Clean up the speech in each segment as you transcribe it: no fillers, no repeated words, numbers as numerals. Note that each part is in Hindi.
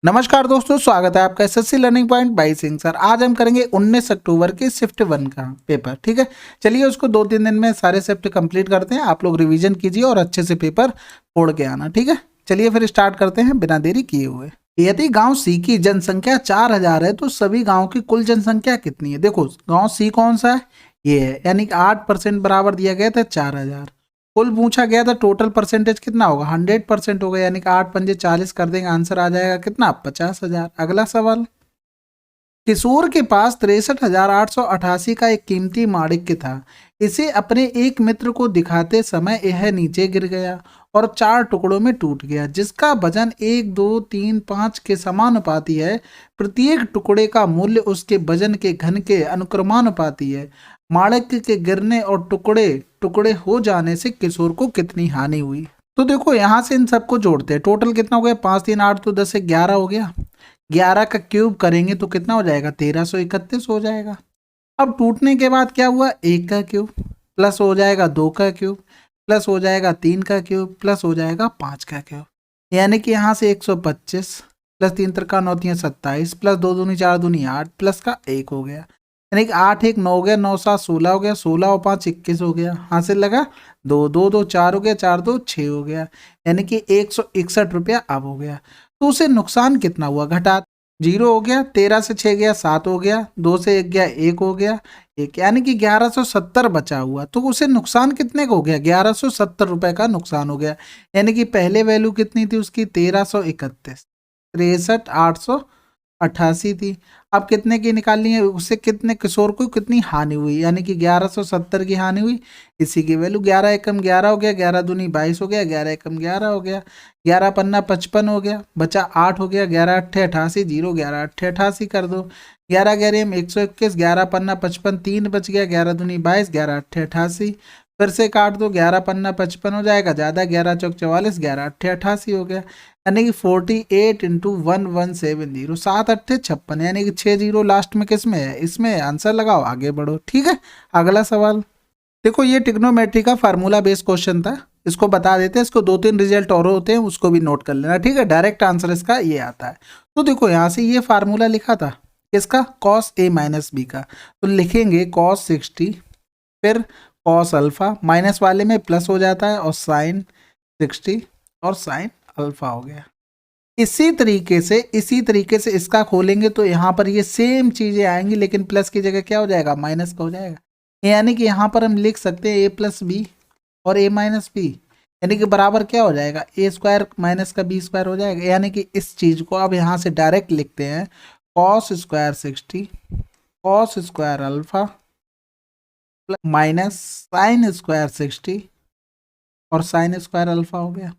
नमस्कार दोस्तों, स्वागत है आपका SSC learning point by Singh sir. आज हम करेंगे 19 अक्टूबर के शिफ्ट 1 का पेपर। ठीक है, चलिए उसको 2-3 दिन में सारे शिफ्ट कंप्लीट करते हैं। आप लोग रिवीजन कीजिए और अच्छे से पेपर फोड़ के आना। ठीक है, चलिए फिर स्टार्ट करते हैं बिना देरी किए हुए। यदि गांव सी की जनसंख्या 4000 है तो सभी गांव की कुल जनसंख्या कितनी है। देखो गांव सी कौन सा है, ये है, यानी कि 8% बराबर दिया गया था 4000। कुल पूछा गया था टोटल परसेंटेज कितना होगा, 100% होगा, यानी कि 8×5 = 40 कर देंगे, आंसर आ जाएगा कितना, 50,000। अगला सवाल, किशोर के पास 63,888 का एक कीमती माणिक्य था। इसे अपने एक मित्र को दिखाते समय यह नीचे गिर गया और 4 टुकड़ों में टूट गया, जिसका वजन 1, 2, 3, 5 के समानुपाती है। प्रत्येक टुकड़े का मूल्य उसके वजन के घन के अनुक्रमानुपाती है। माणिक्य के गिरने और टुकड़े टुकड़े हो जाने से किशोर को कितनी हानि हुई। तो देखो यहाँ से इन सबको जोड़ते हैं, टोटल कितना हो गया, 5 3 8 तो 10 से 11 हो गया। 11 का क्यूब करेंगे तो कितना हो जाएगा, 1331 हो जाएगा। अब टूटने के बाद क्या हुआ, 1 का क्यूब प्लस हो जाएगा 2 का क्यूब प्लस हो जाएगा 3 का क्यूब प्लस हो जाएगा 5 का क्यूब, यानी कि यहाँ से 125 प्लस 3 3 9 3 27 प्लस 2 दूनी 4 दूनी 8 प्लस का 1 हो गया, यानी कि 8 1 9 हो गया, 9 7 16 हो गया, 16 और 5 21 हो गया। हासिल लगा 2 2 2 4 हो गया, 4 2 6 हो गया, यानी कि 161 रुपया अब हो गया। तो उसे नुकसान कितना हुआ, घटा 0 हो गया, 13 से 6 गया 7 हो गया, 2 से 1 गया 1 हो गया, एक, यानी कि 1170 बचा हुआ। तो उसे नुकसान कितने का हो गया, 1170 रुपए का नुकसान हो गया, यानी कि पहले वैल्यू कितनी थी उसकी, 1331, 63,888 थी। अब कितने की निकालनी है, उससे कितने किशोर को कितनी हानि हुई, यानी कि 1170 की हानि हुई। इसी की वैल्यू 11 एकम 11 हो गया, 11 दूनी 22 हो गया, 11 एकम 11 हो गया, 11 पन्ना 55 हो गया, बचा 8 हो गया, 11 अट्ठे 88, 0 11 अट्ठे 88 कर दो, 11 11 में 121, 11 पन्ना 55, 3 बच गया, 11 दूनी 22, 11 अट्ठे 88, फिर से काट दो, 11 पन्ना 55 हो जाएगा, ज़्यादा 11 चौक 44, 11 अट्ठे 88 हो गया, यानी कि 48 इंटू 1170, 7 अट्ठे 56, यानी कि 6 जीरो लास्ट में किस में है, इसमें आंसर लगाओ, आगे बढ़ो। ठीक है, अगला सवाल देखो, ये ट्रिग्नोमेट्री का फार्मूला बेस्ड क्वेश्चन था, इसको बता देते हैं, इसको 2-3 रिजल्ट और होते हैं, उसको भी नोट कर लेना। ठीक है, डायरेक्ट आंसर इसका ये आता है। तो देखो यहाँ से ये फार्मूला लिखा था किसका, cos a माइनस बी का, तो लिखेंगे cos 60, फिर cos अल्फा, माइनस वाले में प्लस हो जाता है, और sin 60 और sin अल्फा हो गया। इसी तरीके से इसका खोलेंगे तो यहाँ पर ये सेम चीजें आएंगी, लेकिन प्लस की जगह क्या हो जाएगा, माइनस का हो जाएगा, यानी कि यहाँ पर हम लिख सकते हैं ए प्लस बी और ए माइनस बी, यानी कि बराबर क्या हो जाएगा, ए स्क्वायर माइनस का बी स्क्वायर हो जाएगा। यानी कि इस चीज को अब यहाँ से डायरेक्ट लिखते हैं, cos square 60 cos square alpha minus sine square 60 और साइन स्क्वायर अल्फा हो गया।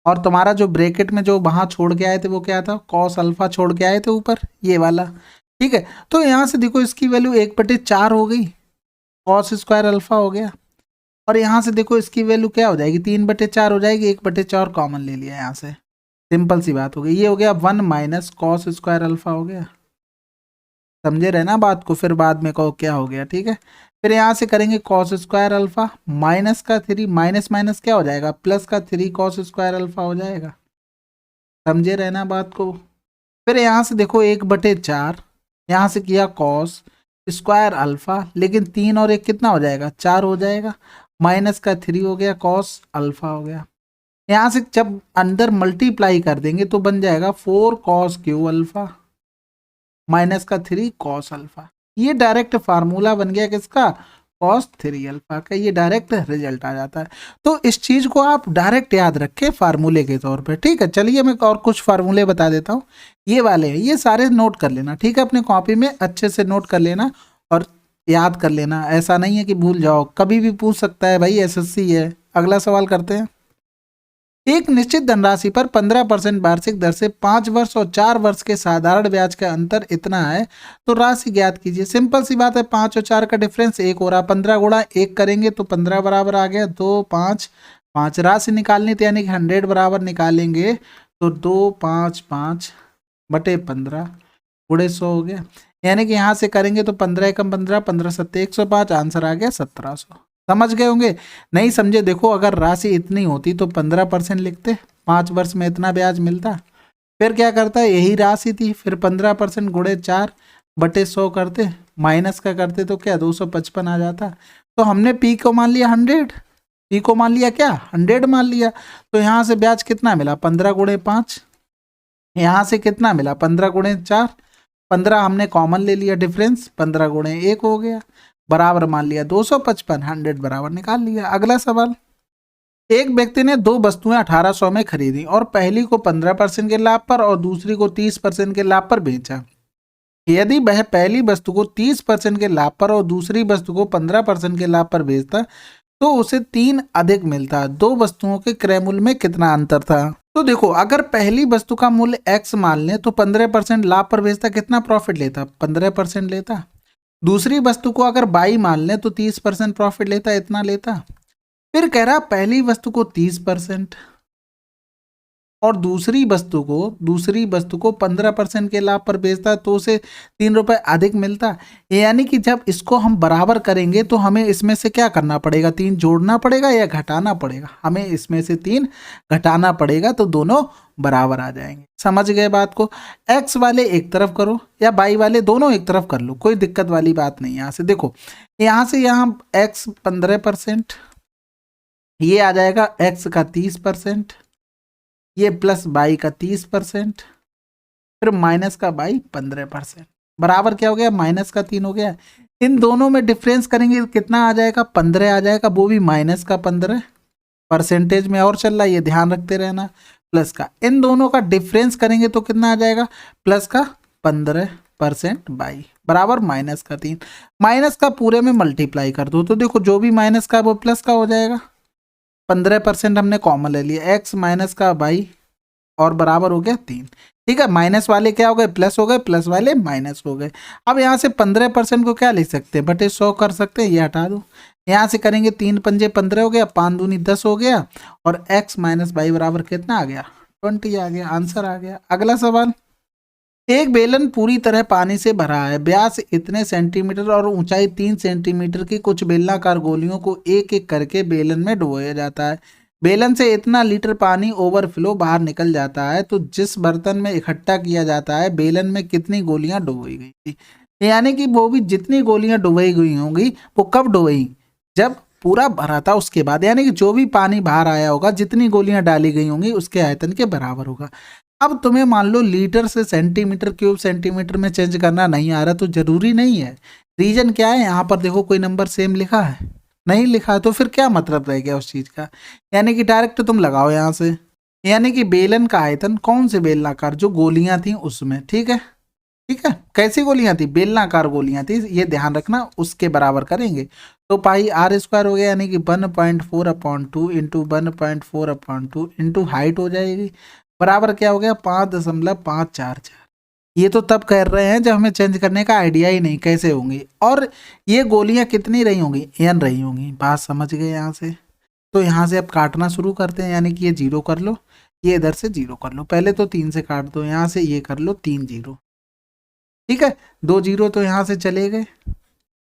और तुम्हारा जो ब्रैकेट में जो वहां छोड़ के आए थे वो क्या था, कॉस अल्फा छोड़ के आए थे ऊपर, ये वाला। ठीक है, तो यहाँ से देखो इसकी वैल्यू 1/4 हो गई, कॉस स्क्वायर अल्फा हो गया, और यहाँ से देखो इसकी वैल्यू क्या हो जाएगी, 3/4 हो जाएगी, 1/4 कॉमन ले लिया यहाँ से, सिंपल सी बात हो गई। ये हो गया 1 माइनस कॉस स्क्वायर अल्फा हो गया, समझे रहे ना बात को, फिर बाद में कहो क्या हो गया। ठीक है, फिर यहाँ से करेंगे कॉस स्क्वायर अल्फा माइनस का 3, माइनस माइनस क्या हो जाएगा, प्लस का 3 कॉस स्क्वायर अल्फा हो जाएगा, समझे रहे ना बात को। फिर यहाँ से देखो 1/4, यहाँ से किया कॉस स्क्वायर अल्फा, लेकिन 3 और 1 कितना हो जाएगा, 4 हो जाएगा, माइनस का 3 हो गया, कॉस अल्फा हो गया। यहाँ से जब अंदर मल्टीप्लाई कर देंगे तो बन जाएगा 4 कॉस क्यू अल्फा माइनस का 3 कॉस अल्फा। ये डायरेक्ट फार्मूला बन गया किसका, कॉस 3 अल्फा का, ये डायरेक्ट रिजल्ट आ जाता है। तो इस चीज को आप डायरेक्ट याद रखें फार्मूले के तौर पे। ठीक है, चलिए मैं और कुछ फार्मूले बता देता हूँ, ये वाले हैं, ये सारे नोट कर लेना। ठीक है, अपने कॉपी में अच्छे से नोट कर लेना और याद कर लेना, ऐसा नहीं है कि भूल जाओ, कभी भी पूछ सकता है भाई, एसएससी है। अगला सवाल करते हैं, एक निश्चित धनराशि पर 15% वार्षिक दर से 5 वर्ष और 4 वर्ष के साधारण ब्याज का अंतर इतना है, तो राशि ज्ञात कीजिए। सिंपल सी बात है, 5 और 4 का डिफरेंस 1 हो रहा, 15 गुणा 1 करेंगे तो 15 बराबर आ गया 2 5 5, राशि निकालनी थी यानी कि 100 बराबर निकालेंगे तो 2 5 5 बटे 15 गुणे 100 हो गया, यानी कि यहाँ से करेंगे तो 15 एकम 15, 15 सत्ते 105, आंसर आ गया 1700। समझ गए होंगे, नहीं समझे देखो, अगर राशि इतनी होती तो 15% लिखते, 5 वर्ष में इतना ब्याज मिलता, फिर क्या करता है, यही राशि थी, फिर 15% गुणे 4/100 करते, माइनस का करते तो क्या 255 आ जाता। तो हमने पी को मान लिया 100, पी को मान लिया क्या 100 मान लिया। तो यहाँ से ब्याज कितना मिला 15 गुणे 5, यहाँ से कितना मिला 15 गुणे 4, 15 हमने कॉमन ले लिया, डिफरेंस 15 गुणे 1 हो गया, बराबर मान लिया 255, 100 बराबर निकाल लिया। अगला सवाल, एक व्यक्ति ने दो वस्तुएं 1800 में खरीदी और पहली को 15% के लाभ पर और दूसरी को 30% के लाभ पर बेचा। यदि वह पहली वस्तु को 30% के लाभ पर और दूसरी वस्तु को 15% के लाभ पर बेचता तो उसे 3 अधिक मिलता। दो वस्तुओं के क्रय मूल्य में कितना अंतर था। तो देखो, अगर पहली वस्तु का मूल्य x मान लें तो 15% लाभ पर बेचता कितना प्रॉफिट लेता, 15% लेता। दूसरी वस्तु को अगर y मान लें तो 30% प्रॉफिट लेता, इतना लेता। फिर कह रहा पहली वस्तु को 30% और दूसरी वस्तु को 15% के लाभ पर बेचता तो उसे 3 रुपए अधिक मिलता। यानी कि जब इसको हम बराबर करेंगे तो हमें इसमें से क्या करना पड़ेगा, 3 जोड़ना पड़ेगा या घटाना पड़ेगा, हमें इसमें से 3 घटाना पड़ेगा तो दोनों बराबर आ जाएंगे। समझ गए बात को। x वाले एक तरफ करो या y वाले दोनों एक तरफ कर लो, कोई दिक्कत वाली बात नहीं। यहाँ से देखो, यहाँ से यहाँ x 15%, ये आ जाएगा x का 30%, ये प्लस y का 30%, फिर माइनस का y 15%, बराबर क्या हो गया माइनस का 3 हो गया। इन दोनों में डिफरेंस करेंगे कितना आ जाएगा 15 आ जाएगा, वो भी माइनस का 15, परसेंटेज में और चल रहा है ये ध्यान रखते रहना, प्लस का इन दोनों का डिफरेंस करेंगे तो कितना आ जाएगा प्लस का 15% y बराबर माइनस का 3, माइनस का पूरे में मल्टीप्लाई कर दो तो देखो जो भी माइनस का वो प्लस का हो जाएगा। 15% हमने कॉमन ले लिया, x माइनस का y और बराबर हो गया 3। ठीक है, माइनस वाले क्या हो गए प्लस हो गए, प्लस वाले माइनस हो गए। अब यहाँ से 15% को क्या लिख सकते हैं बटे 100 कर सकते हैं, ये हटा दो। यहाँ से करेंगे 3 पंजे 15 हो गया, 5 दूनी 10 हो गया और x माइनस y बराबर कितना आ गया 20 आ गया, आंसर आ गया। अगला सवाल, एक बेलन पूरी तरह पानी से भरा है, व्यास इतने सेंटीमीटर और ऊंचाई 3 सेंटीमीटर की कुछ बेलनाकार गोलियों को एक एक करके बेलन में डुबोया जाता है। बेलन से इतना लीटर पानी ओवरफ्लो बाहर निकल जाता है, तो जिस बर्तन में इकट्ठा किया जाता है बेलन में कितनी गोलियां डुबोई गई थी। यानी कि वो भी जितनी गोलियां डुबोई गई होंगी वो कब डुबोई, जब पूरा भरा था उसके बाद, यानी कि जो भी पानी बाहर आया होगा जितनी गोलियां डाली गई होंगी उसके आयतन के बराबर होगा। अब तुम्हें मान लो लीटर से सेंटीमीटर क्यूब सेंटीमीटर में चेंज करना नहीं आ रहा तो जरूरी नहीं है। रीजन क्या है, यहाँ पर देखो कोई नंबर सेम लिखा है नहीं लिखा है, तो फिर क्या मतलब रह गया उस चीज का। यानी कि डायरेक्ट तुम लगाओ यहाँ से, यानी कि बेलन का आयतन कौन से बेलनाकार जो गोलियां थी उसमें, ठीक है ठीक है, कैसी गोलियां थी बेलनाकार गोलियां थी, ये ध्यान रखना, उसके बराबर करेंगे। तो पाई आर स्क्वायर हो गया, यानी कि 1.4/2 इंटू 1.4/2 इंटू हाइट हो जाएगी, बराबर क्या हो गया 5.544। ये तो तब कर रहे हैं जब हमें चेंज करने का आइडिया ही नहीं कैसे होंगी। और ये गोलियां कितनी रही होंगी, n रही होंगी, बात समझ गए यहाँ से। तो यहाँ से अब काटना शुरू करते हैं, यानी कि ये 0 कर लो, ये इधर से 0 कर लो, पहले तो 3 से काट दो, यहाँ से ये कर लो 3 0, ठीक है 2 0 तो यहाँ से चले गए,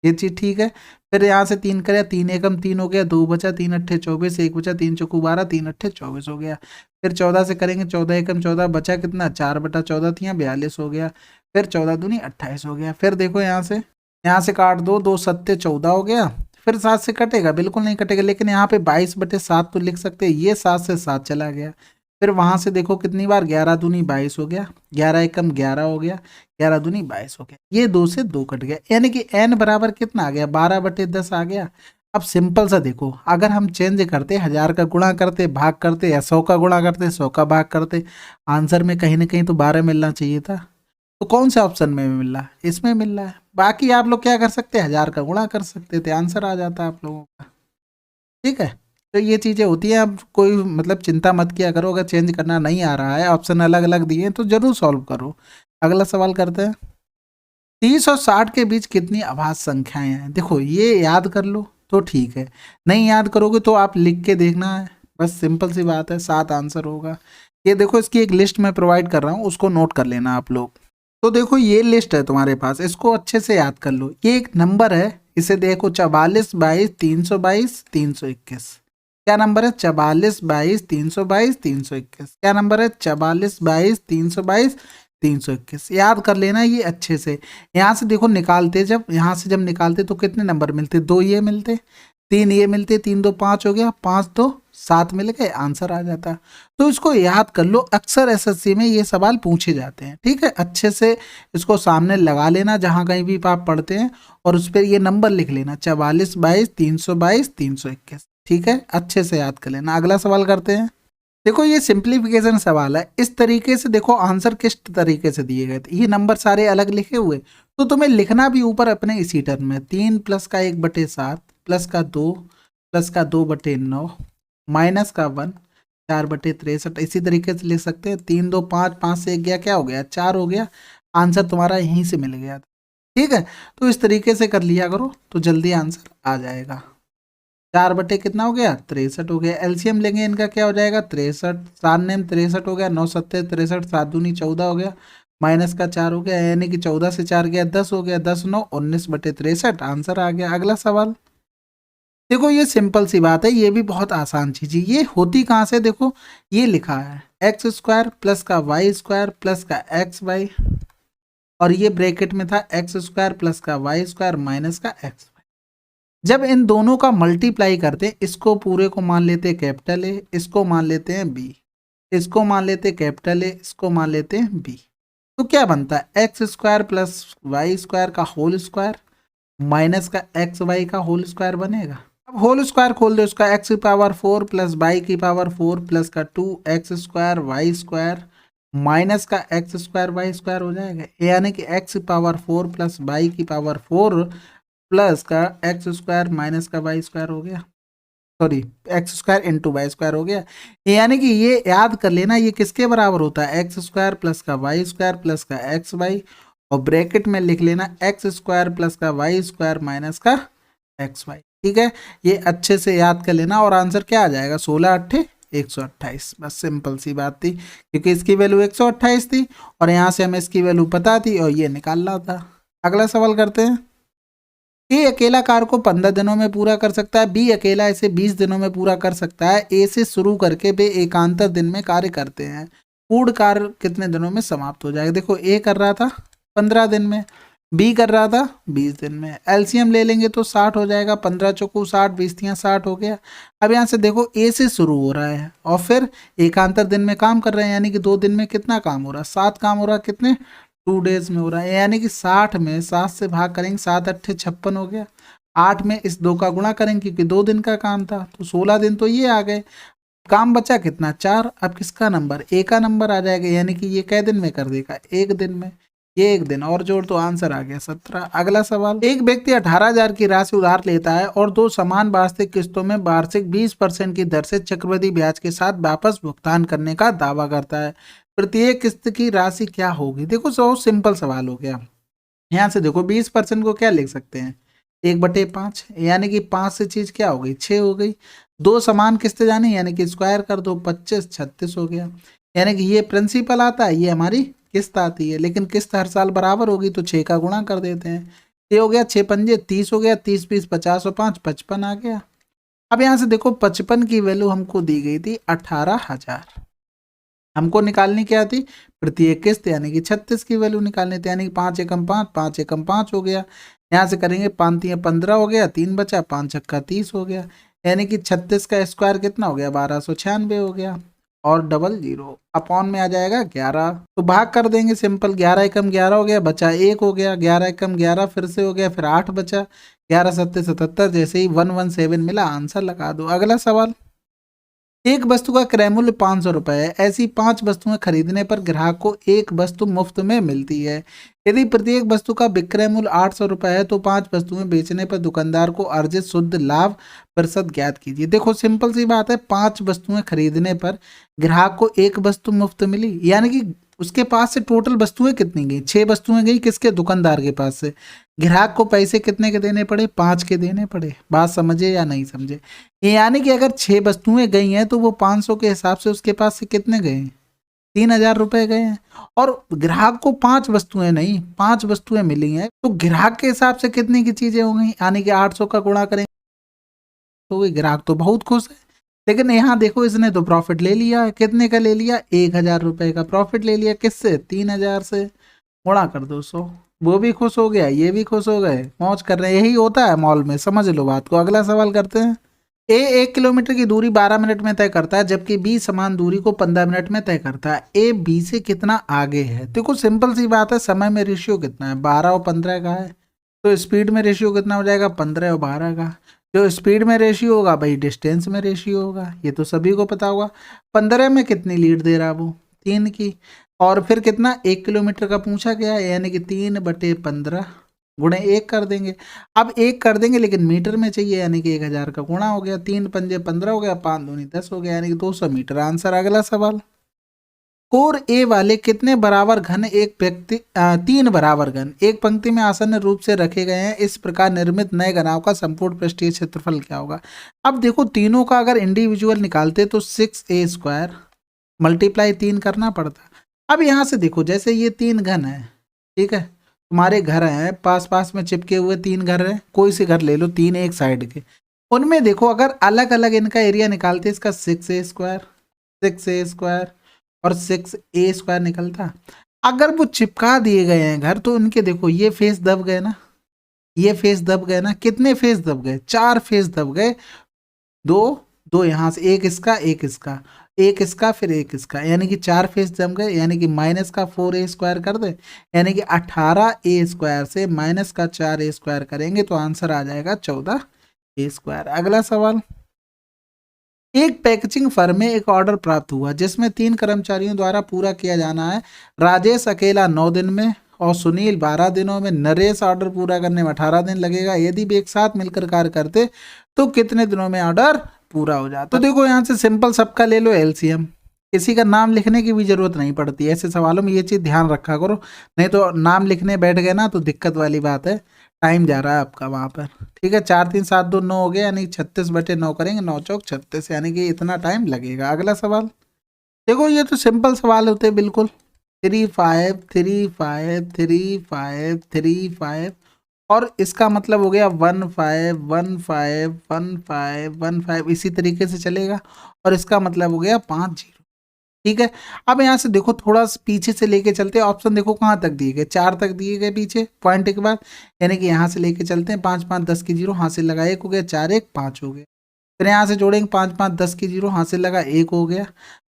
ये चीज ठीक है। फिर यहाँ से 3 करे, 3 एकम 3 हो गया, 2 बचा, 3 अट्ठे 24, 1 बचा, 3 चौकू 12, 3 अट्ठे 24 हो गया। फिर 14 से करेंगे, 14 एकम 14 बचा कितना 4/14 थी, 42 हो गया। फिर 14 दूनी 28 हो गया। फिर देखो यहाँ से काट दो, 2 सत्ते 14 हो गया। फिर 7 से कटेगा, बिल्कुल नहीं कटेगा, लेकिन यहाँ पे 22/7 तो लिख सकते हैं, ये 7 से 7 चला गया। फिर वहां से देखो कितनी बार, 11 दूनी 22 हो गया, 11 एकम 11 हो गया, 11 दूनी 22 हो गया, ये 2 से 2 कट गया, यानी कि n बराबर कितना आ गया 12/10 आ गया। अब सिंपल सा देखो, अगर हम चेंज करते 1000 का गुणा करते भाग करते या 100 का गुणा करते 100 का भाग करते, आंसर में कहीं ना कहीं तो 12 मिलना चाहिए था। तो कौन से ऑप्शन में मिल रहा है, इसमें मिल रहा है। बाकी आप लोग क्या कर सकते 1000 का गुणा कर सकते थे, आंसर आ जाता आप लोगों का, ठीक है। तो ये चीज़ें होती हैं, अब कोई मतलब चिंता मत किया करो, अगर चेंज करना नहीं आ रहा है, ऑप्शन अलग अलग दिए हैं तो जरूर सॉल्व करो। अगला सवाल करते हैं, 30 और 60 के बीच कितनी अभाज्य संख्याएं हैं। देखो ये याद कर लो तो ठीक है, नहीं याद करोगे तो आप लिख के देखना है, बस सिंपल सी बात है, 7 आंसर होगा। ये देखो इसकी एक लिस्ट मैं प्रोवाइड कर रहा हूँ, उसको नोट कर लेना आप लोग। तो देखो ये लिस्ट है तुम्हारे पास, इसको अच्छे से याद कर लो। ये एक नंबर है, इसे देखो 44 22 322 321, क्या नंबर है? 44 22 322 321। क्या नंबर है? 44 22 322 321। याद कर लेना ये अच्छे से। यहाँ से देखो निकालते, जब यहाँ से जब निकालते तो कितने नंबर मिलते? 2 ये मिलते, 3 ये मिलते, 3 2 5 हो गया, 5 2 7 मिल गए, आंसर आ जाता। तो इसको याद कर लो, अक्सर एसएससी में ये सवाल पूछे जाते हैं। ठीक है, अच्छे से इसको सामने लगा लेना जहाँ कहीं भी आप पढ़ते हैं, और उस पर ये नंबर लिख लेना 44 22 322 321। ठीक है, अच्छे से याद कर लेना। अगला सवाल करते हैं। देखो ये सिंप्लीफिकेशन सवाल है। इस तरीके से देखो आंसर किस तरीके से दिए गए थे, ये नंबर सारे अलग लिखे हुए, तो तुम्हें लिखना भी ऊपर अपने इसी टर्म में। 3 प्लस का 1/7 प्लस का 2 प्लस का 2/9 माइनस का 1 4/63। इसी तरीके से लिख सकते हैं। 3 2 5 5 से 1 गया, क्या हो गया? 4 हो गया। आंसर तुम्हारा यहीं से मिल गया था। ठीक है, तो इस तरीके से कर लिया करो तो जल्दी आंसर आ जाएगा। 4 कितना हो गया? 63 हो गया। एलसीएम लेंगे इनका, क्या हो जाएगा? 63, 4 नेम 63 हो गया, 9 7 63, 7 दूनी 14 हो गया, माइनस का 4 हो गया, यानी कि 14 से 4 गया 10 हो गया, 10 9 19/63, आंसर आ गया। अगला सवाल देखो, ये सिंपल सी बात है, ये भी बहुत आसान चीज है। ये होती कहाँ से? देखो ये लिखा है x² प्लस का y² प्लस का xy, और ये ब्रैकेट में था x² प्लस का y² माइनस का x। जब इन दोनों का मल्टीप्लाई करते हैं, इसको पूरे को मान लेते हैं कैपिटल ए, इसको मान लेते हैं बी, इसको मान लेते हैं कैपिटल ए, इसको मान लेते हैं बी, तो क्या बनता है? x² प्लस y² का होल स्क्वायर माइनस का xy का होल स्क्वायर बनेगा। अब होल स्क्वायर खोल दो, इसका x⁴ प्लस y⁴ प्लस का 2x² y² माइनस का x² y² हो जाएगा, यानी कि x⁴ प्लस y⁴ प्लस का x² माइनस का y² हो गया, सॉरी x² इंटू y² हो गया। यानी कि ये याद कर लेना, ये किसके बराबर होता है? x² प्लस का y² प्लस का xy, और ब्रैकेट में लिख लेना x² प्लस का y² माइनस का xy। ठीक है, ये अच्छे से याद कर लेना, और आंसर क्या आ जाएगा? 16 8 128। बस सिंपल सी बात थी, क्योंकि इसकी वैल्यू 128 थी और यहाँ से हमें इसकी वैल्यू पता थी और ये निकालना था। अगला सवाल करते हैं। ए अकेला कार्य को 15 दिनों में पूरा कर सकता है, बी अकेला इसे 20 दिनों में पूरा कर सकता है। ए से शुरू करके वे एकांतर दिन में कार्य करते हैं, पूर्ण कार्य कितने दिनों में समाप्त हो जाएगा? देखो ए कर रहा था 15 दिन में, बी कर रहा था 20 दिन में। एलसीएम ले लेंगे तो 60 हो जाएगा, 15 चौको 60, 20 तियां 60 हो गया। अब यहाँ से देखो ए से शुरू हो रहा है और फिर एकांतर दिन में काम कर रहे हैं, यानी कि 2 दिन में कितना काम हो रहा है? 7 काम हो रहा है। कितने? 2 डेज में हो रहा है, यानी कि 60 में 7 से भाग करेंगे, 7 8 56 हो गया। 8 में इस 2 का गुणा करेंगे क्योंकि 2 दिन का काम था, तो 16 दिन तो ये आ गए। काम बचा कितना? 4। अब किसका नंबर? ए का नंबर आ जाएगा, यानी कि ये कै दिन में कर देगा? 1 दिन में। ये 1 दिन और जोड़ तो आंसर आ गया 17। अगला सवाल, एक व्यक्ति 18,000 की राशि उधार लेता है और 2 समान वार्षिक किस्तों में वार्षिक 20% की दर से चक्रवृद्धि ब्याज के साथ वापस भुगतान करने का दावा करता है। प्रत्येक किस्त की राशि क्या होगी? देखो बहुत सिंपल सवाल हो गया। यहाँ से देखो 20% को क्या लिख सकते हैं? 1/5, यानी कि 5 से चीज क्या हो गई? 6 हो गई। 2 समान किस्तें जानी, यानी कि स्क्वायर कर दो, 25 36 हो गया। यानी कि ये प्रिंसिपल आता है, ये हमारी किस्त आती है, लेकिन किस्त हर साल बराबर होगी तो 6 का गुणा कर देते हैं। ये हो गया 6 पंजे 30 हो गया, 30 20 50 और 5 55 आ गया। अब यहाँ से देखो 55 की वैल्यू हमको दी गई थी 18,000, हमको निकालनी क्या थी? प्रत्येक किस्त, यानी कि 36 की वैल्यू निकालनी थी, यानी कि 5 एकम 5 5 एकम 5 हो गया। यहाँ से करेंगे 5 तियां 15 हो गया, 3 बचा, 5 छक्का 30 हो गया, यानी कि 36 का स्क्वायर कितना हो गया? 1296 हो गया, और 00 अपॉन में आ जाएगा 11, तो भाग कर देंगे सिंपल। 11 एकम 11 हो गया, बचा 1 हो गया, 11 एकम 11 फिर से हो गया, फिर 8 बचा, 11 सत्ते 77, जैसे ही 117 मिला, आंसर लगा दो। अगला सवाल, एक वस्तु का क्रय मूल्य 500 रुपये है, ऐसी 5 वस्तुएं खरीदने पर ग्राहक को एक वस्तु मुफ्त में मिलती है। यदि प्रत्येक वस्तु का विक्रय मूल्य 800 रुपये है तो 5 वस्तुएं बेचने पर दुकानदार को अर्जित शुद्ध लाभ प्रतिशत ज्ञात कीजिए। देखो सिंपल सी बात है, 5 वस्तुएं खरीदने पर ग्राहक को एक वस्तु मुफ्त मिली, यानी कि उसके पास से टोटल वस्तुएं कितनी गई? 6 वस्तुएं गई, किसके? दुकानदार के पास से। ग्राहक को पैसे कितने के देने पड़े? 5 के देने पड़े। बात समझे या नहीं समझे? यानी कि अगर 6 वस्तुएं गई हैं तो वो 500 के हिसाब से उसके पास से कितने गए? 3,000 रुपए गए हैं। और ग्राहक को 5 वस्तुएं नहीं, 5 वस्तुएं मिली हैं, तो ग्राहक के हिसाब से कितनी की चीजें हो गई? यानी कि 800 का गुणा करेंगे तो ग्राहक तो बहुत खुश है, लेकिन यहाँ देखो इसने तो प्रॉफिट ले लिया, कितने का ले लिया, 1,000 रुपए का प्रॉफिट ले लिया, किससे, 3,000 से, गुणा कर दो 100, वो भी खुश हो गया, ये भी खुश हो गए, मौज कर रहे हैं। यही होता है मॉल में, समझ लो बात को। अगला सवाल करते हैं। ए 1 किलोमीटर की दूरी 12 मिनट में तय करता है, जबकि बी समान दूरी को 15 मिनट में तय करता है। ए बी से कितना आगे है। देखो सिंपल सी बात है, समय में रेशियो कितना है, 12 और 15 का है, तो स्पीड में रेशियो कितना हो जाएगा, 15 और 12 का। जो स्पीड में रेशियो होगा भाई डिस्टेंस में रेशियो होगा, ये तो सभी को पता होगा। 15 में कितनी लीड दे रहा वो, 3 की। और फिर कितना, 1 किलोमीटर का पूछा गया है, यानी कि 3/15 गुणे 1 कर देंगे। अब 1 कर देंगे लेकिन मीटर में चाहिए, यानी कि 1,000 का गुणा हो गया, 3 पंजे 15 हो गया, 5 दूनी 10 हो गया, यानी कि 200 मीटर आंसर। अगला सवाल। कोर ए वाले कितने बराबर घन एक व्यक्ति 3 बराबर घन एक पंक्ति में आसन्न रूप से रखे गए हैं, इस प्रकार निर्मित नए घनाओं का संपूर्ण पृष्ठीय क्षेत्रफल क्या होगा। अब देखो तीनों का अगर इंडिविजुअल निकालते तो 6a² मल्टीप्लाई 3 करना पड़ता। अब यहाँ से देखो, जैसे ये 3 घन है, ठीक है, तुम्हारे घर हैं पास पास में चिपके हुए, 3 घर हैं, कोई से घर ले लो, 3 एक साइड के, उनमें देखो अगर अलग अलग इनका एरिया निकालते, इसका 6a² और 6a² निकलता। अगर वो चिपका दिए गए हैं घर, तो उनके देखो ये फेस दब गए ना, ये फेस दब गए ना, कितने फेस दब गए, 4 फेस दब गए, दो दो यहाँ से, एक इसका एक इसका एक इसका फिर एक इसका, यानी कि 4 फेस जम गए, यानी कि माइनस का 4a² कर दे, यानी कि 18a² से माइनस का 4a² करेंगे तो आंसर आ जाएगा 14a²। अगला सवाल। एक पैकेजिंग फर्म में एक ऑर्डर प्राप्त हुआ जिसमें 3 कर्मचारियों द्वारा पूरा किया जाना है। राजेश अकेला 9 दिन में और सुनील 12 दिनों में। नरेश ऑर्डर पूरा करने में 18 दिन लगेगा। यदि वे एक साथ मिलकर कार्य करते तो कितने दिनों में ऑर्डर पूरा हो जाता। तो देखो यहाँ से सिंपल सबका ले लो एलसीएम, किसी का नाम लिखने की भी जरूरत नहीं पड़ती। ऐसे सवालों में ये चीज़ ध्यान रखा करो, नहीं तो नाम लिखने बैठ गए ना तो दिक्कत वाली बात है, टाइम जा रहा है आपका वहाँ पर। ठीक है, 4 3 7 2 9 हो गया, यानी 36/9 करेंगे, 9 चौक 36, यानी कि इतना टाइम लगेगा। अगला सवाल देखो, ये तो सिंपल सवाल होते हैं बिल्कुल। 3 5 3 5 3 5 3 5 और इसका मतलब हो गया 1 5 1 5 1 5 1 5, इसी तरीके से चलेगा। और इसका मतलब हो गया 5 0। ठीक है, अब यहाँ से देखो थोड़ा पीछे से लेके चलते हैं। ऑप्शन देखो कहाँ तक दिए गए, 4 तक दिए गए पीछे पॉइंट के बाद, यानी कि यहाँ से लेके चलते हैं। 5 5 10 की 0 हासिल लगा 1 हो गया, 4 1 5 हो गया। फिर यहाँ से जोड़ेंगे 5 5 10 की 0 हासिल लगा 1 हो गया,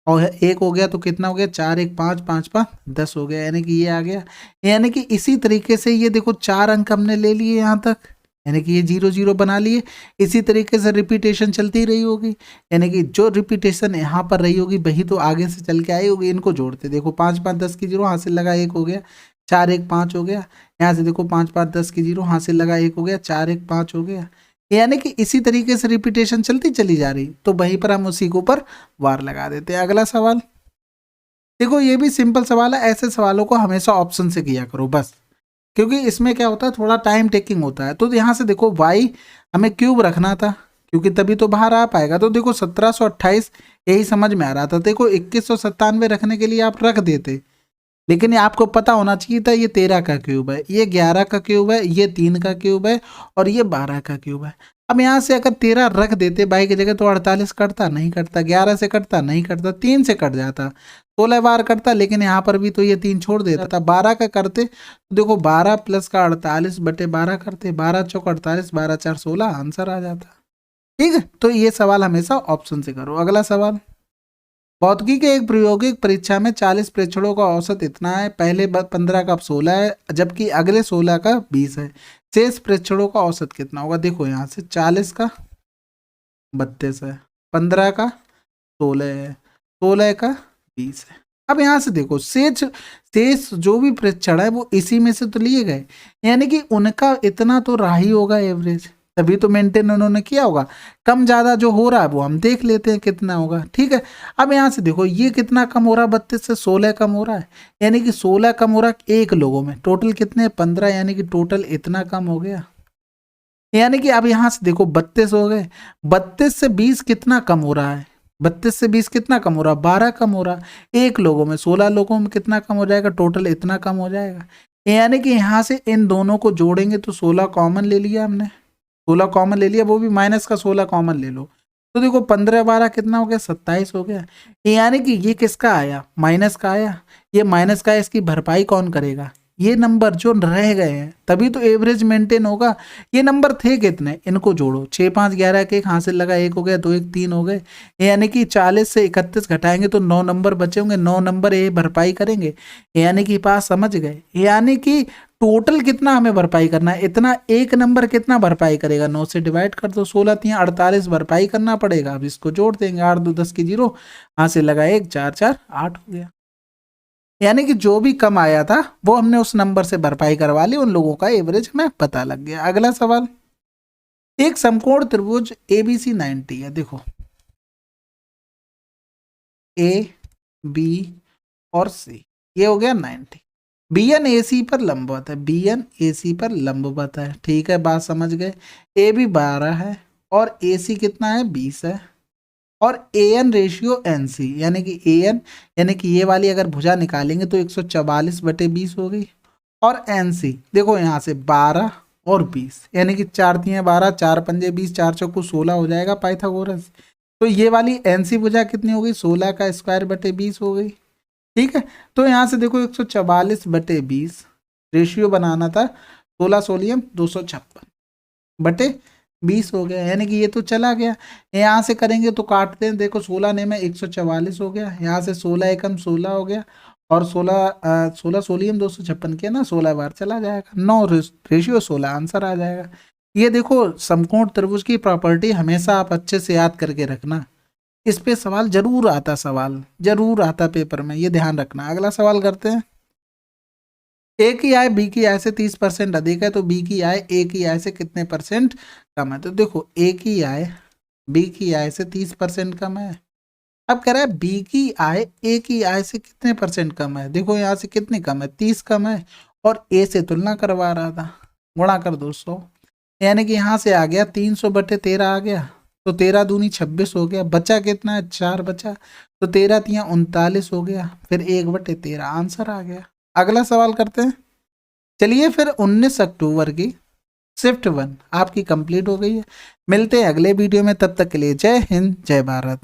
और 1 हो गया तो कितना हो गया, 4 1 5 5 5 10 हो गया, यानी कि ये आ गया। यानी कि इसी तरीके से ये देखो 4 अंक हमने ले लिए यहाँ तक, यानी कि ये 0 0 बना लिए। इसी तरीके से रिपीटेशन चलती रही होगी, यानी कि जो रिपीटेशन यहाँ पर रही होगी वही तो आगे से चल के आई होगी। इनको जोड़ते देखो 5 5 10 की 0 हासिल लगा 1 हो गया, 4 1 5 हो गया। यहाँ से देखो 5 5 10 की 0 हासिल लगा 1 हो गया, 4 1 5 हो गया। यानी कि इसी तरीके से रिपीटेशन चलती चली जा रही, तो वहीं पर हम उसी के ऊपर वार लगा देते हैं। अगला सवाल देखो, ये भी सिंपल सवाल है। ऐसे सवालों को हमेशा ऑप्शन से किया करो बस, क्योंकि इसमें क्या होता है थोड़ा टाइम टेकिंग होता है। तो यहाँ से देखो y हमें क्यूब रखना था, क्योंकि तभी तो बाहर आ पाएगा। तो देखो 1728 यही समझ में आ रहा था। देखो 2197 रखने के लिए आप रख देते, लेकिन ये आपको पता होना चाहिए था ये 13 का क्यूब है, ये 11 का क्यूब है, ये 3 का क्यूब है और ये 12 का क्यूब है। अब यहाँ से अगर 13 रख देते बाई की जगह तो 48 कटता, नहीं कटता। 11 से कटता, नहीं कटता। 3 से कट जाता, 16 बार कटता, लेकिन यहाँ पर भी तो ये 3 छोड़ देता था। 12 का करते तो देखो 12 प्लस का 48/12 करते, 12 चौक 48, 12 4 16, आंसर आ जाता। ठीक है, तो ये सवाल हमेशा ऑप्शन से करो। अगला सवाल। भौतिकी के एक प्रायोगिक परीक्षा में 40 प्रेक्षणों का औसत इतना है, पहले 15 का 16 है, जबकि अगले 16 का 20 है। शेष प्रेक्षणों का औसत कितना होगा। देखो यहाँ से 40 का 32 है, 15 का 16 है, 16 का 20 है। अब यहाँ से देखो शेष जो भी प्रेक्षण है वो इसी में से तो लिए गए, यानी कि उनका इतना तो रहा ही होगा एवरेज, तभी तो मेंटेन उन्होंने किया होगा। कम ज़्यादा जो हो रहा है वो हम देख लेते हैं कितना होगा। ठीक है, अब यहाँ से देखो ये कितना कम हो रहा है, 32 से 16 कम हो रहा है, यानी कि 16 कम हो रहा है एक लोगों में। टोटल कितने, 15, यानी कि टोटल इतना कम हो गया। यानी कि अब यहाँ से देखो 32 हो गए, 32 से 20 कितना कम हो रहा है, 32 से 20 कितना कम हो रहा है, 12 कम हो रहा है एक लोगों में। 16 लोगों में कितना कम हो जाएगा, टोटल इतना कम हो जाएगा। यानी कि यहाँ से इन दोनों को जोड़ेंगे तो 16 कॉमन ले लिया हमने, 16 कॉमन ले लिया, वो भी माइनस का 16 कॉमन ले लो तो देखो 15 12 कितना हो गया, 27 हो गया। यानी कि ये किसका आया, माइनस का आया। ये माइनस का है, इसकी भरपाई कौन करेगा, ये नंबर जो रह गए हैं, तभी तो एवरेज मेंटेन होगा। ये नंबर थे कितने, इनको जोड़ो, 6 5 11 के एक हासिल लगा, 1 हो गया, 2 1 3 हो गए। यानी कि 40 से 31 घटाएंगे तो 9 नंबर बचे होंगे, 9 नंबर ये भरपाई करेंगे। यानी कि पास समझ गए, यानी कि टोटल कितना हमें भरपाई करना है, इतना एक नंबर कितना भरपाई करेगा, 9 से डिवाइड कर दो, 16 3 48 भरपाई करना पड़ेगा। अब इसको जोड़ देंगे, 8 2 10 की 0, हासिल लगा 1 4 4 8 हो गया। यानी कि जो भी कम आया था वो हमने उस नंबर से भरपाई करवा ली, उन लोगों का एवरेज हमें पता लग गया। अगला सवाल, एक समकोण त्रिभुज ABC 90 है, देखो A B और C, ये हो गया 90। BN AC पर लंबवत है, BN AC पर लंबवत है, ठीक है, बात समझ गए। AB 12 है और AC कितना है, 20 है। और AN रेशियो NC, यानी कि AN यानी कि ये वाली अगर भुजा निकालेंगे तो 144/20 हो गई। और NC देखो यहाँ से 12 और 20, यानी कि 4 3 12, 4 5 20, 4 चौको 16 हो जाएगा पाइथागोरस। तो ये वाली NC भुजा कितनी हो गई, 16 का स्क्वायर बटे 20 हो गई, ठीक है। तो यहाँ से देखो 144/20 रेशियो बनाना था, 16 सोलियम 256/20 हो गया, यानी कि ये तो चला गया। यहाँ से करेंगे तो काटते हैं, देखो 16 ने में 144 हो गया, यहाँ से 16 एकम 16 हो गया, और 16 सोलियम 256 किया ना, 16 बार चला जाएगा, 9 रेशियो 16 आंसर आ जाएगा। ये देखो समकोण त्रिभुज की प्रॉपर्टी हमेशा आप अच्छे से याद करके रखना, इस पे सवाल जरूर आता, सवाल जरूर आता पेपर में, ये ध्यान रखना। अगला सवाल करते हैं, ए की आय बी की आय से 30% अधिक है तो बी की आय ए की आय से कितने परसेंट कम है। तो देखो ए की आय बी की आय से 30% कम है। अब कह रहा है बी की आय ए की आय से कितने परसेंट कम है, देखो यहाँ से कितनी कम है, 30 कम है, और ए से तुलना करवा रहा था, गुणा कर 200, यानी कि यहाँ से आ गया 300/13 आ गया, तो 13 दूनी 26 हो गया, बचा कितना है, 4 बचा, तो 13 तिया 39 हो गया, फिर 1/13 आंसर आ गया। अगला सवाल करते हैं, चलिए फिर 19 अक्टूबर की शिफ्ट 1 आपकी कंप्लीट हो गई है। मिलते हैं अगले वीडियो में, तब तक के लिए जय हिंद जय भारत।